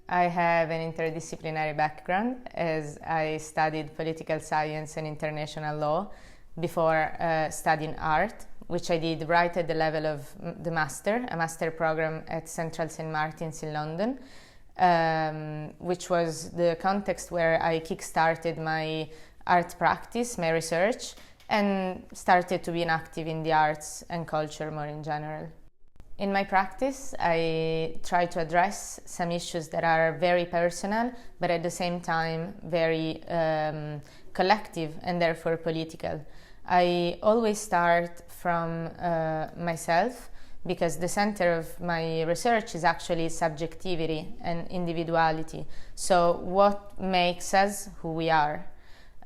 I have an interdisciplinary background as I studied political science and international law before studying art, which I did right at the level of the master, a master program at Central St. Martin's in London, which was the context where I kick-started my art practice, my research, and started to be active in the arts and culture more in general. In my practice, I try to address some issues that are very personal, but at the same time very collective and therefore political. I always start from myself, because the center of my research is actually subjectivity and individuality. So what makes us who we are?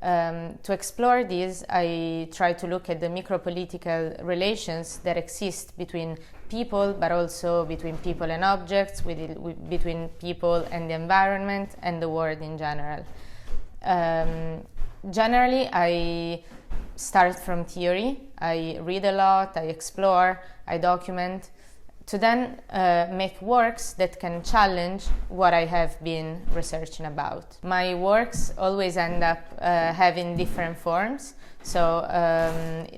To explore this, I try to look at the micropolitical relations that exist between people, but also between people and objects, between people and the environment and the world in general. Generally, I start from theory. I read a lot, I explore, I document, to then make works that can challenge what I have been researching about. My works always end up having different forms, so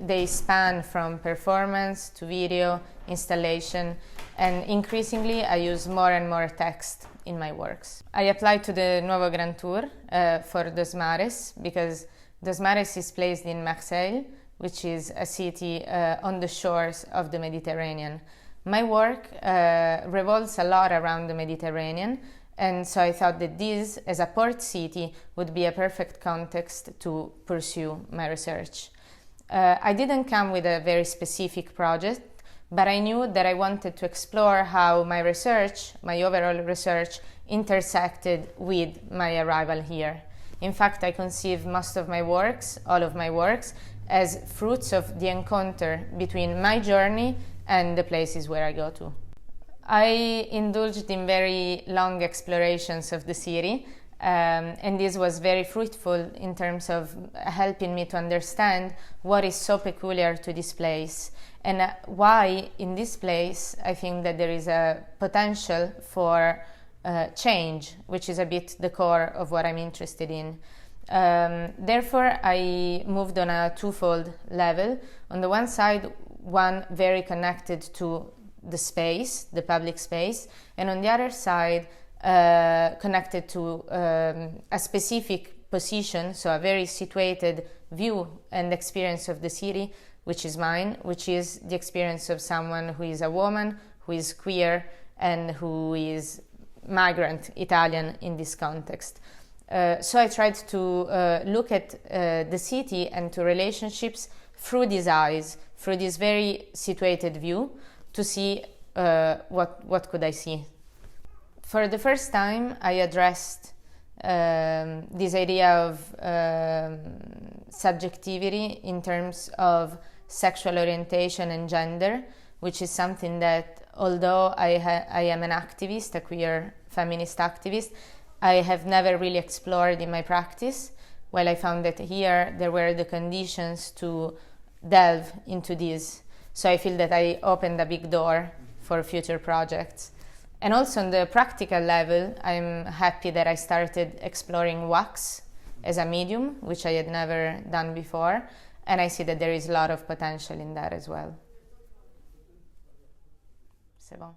they span from performance to video, installation, and increasingly I use more and more text in my works. I applied to the Nouveau Grand Tour for Dos Mares because Dos Mares is placed in Marseille, which is a city on the shores of the Mediterranean. My work revolves a lot around the Mediterranean, and so I thought that this, as a port city, would be a perfect context to pursue my research. I didn't come with a very specific project, but I knew that I wanted to explore how my research, my overall research, intersected with my arrival here. In fact, I conceive most of my works, all of my works, as fruits of the encounter between my journey and the places where I go to. I indulged in very long explorations of the city, and this was very fruitful in terms of helping me to understand what is so peculiar to this place and why in this place I think that there is a potential for change, which is a bit the core of what I'm interested in. Therefore, I moved on a twofold level. On the one side, one very connected to the space, the public space, and on the other side, connected to a specific position, so a very situated view and experience of the city, which is mine, which is the experience of someone who is a woman, who is queer, and who is migrant Italian in this context. So I tried to look at the city and to relationships through these eyes, through this very situated view, to see what could I see. For the first time, I addressed this idea of subjectivity in terms of sexual orientation and gender, which is something that, although I am an activist, a queer feminist activist, I have never really explored in my practice, while I found that here there were the conditions to delve into this. So I feel that I opened a big door for future projects. And also on the practical level, I'm happy that I started exploring wax as a medium, which I had never done before, and I see that there is a lot of potential in that as well. C'est bon.